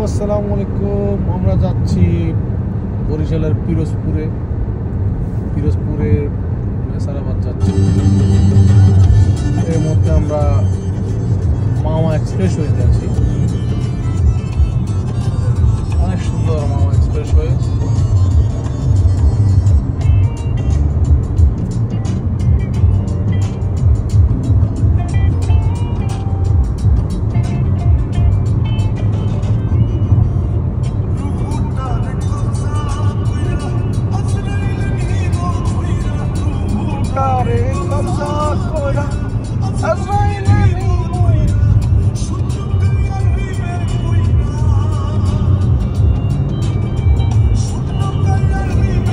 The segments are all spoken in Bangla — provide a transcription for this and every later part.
আসসালামু আলাইকুম। আমরা যাচ্ছি বরিশালের পিরোজপুরে মেসারাবাদ যাচ্ছি। এর মধ্যে আমরা মাওয়া এক্সপ্রেস হয়ে আছি। অনেক সুন্দর মাওয়া এক্সপ্রেস হয়ে।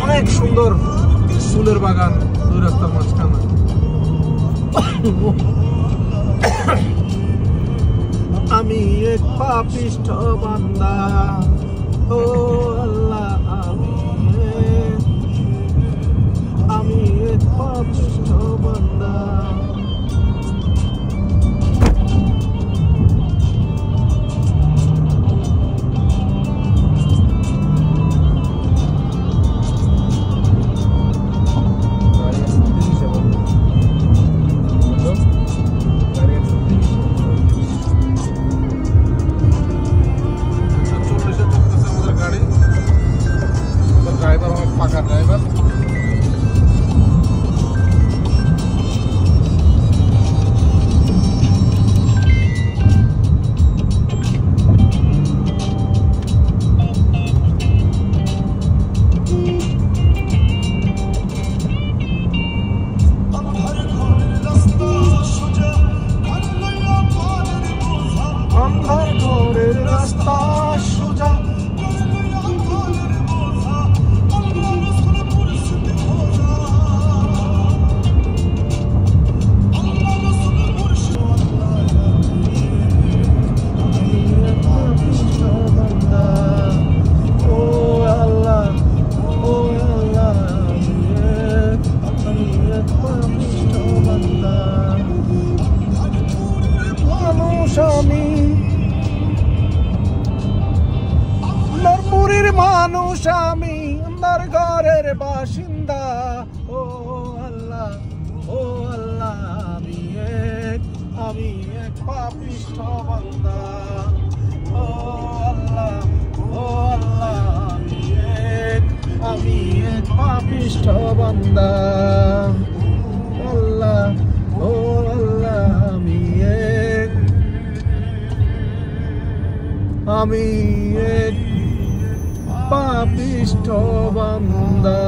অনেক সুন্দর ফুলের বাগান দুই রাস্তার মাঝখানে। আমি এক পাপিষ্ঠ বান্দা, ও আল্লাহ আমি এক পাপিষ্ঠ বান্দা। ড্রাইভার অনেক পাকা ড্রাইভার। अंधार घोरेर रास्ता सोजा মানুষ আমি আন্ধার ঘরের বাসিন্দা। ও আল্লাহ আমি এক পাপিষ্ঠ বান্দা। ও আল্লাহ আমি এক পাপিষ্ঠ বান্দা। আল্লাহ আমি এক পাপিষ্ঠ বান্দা।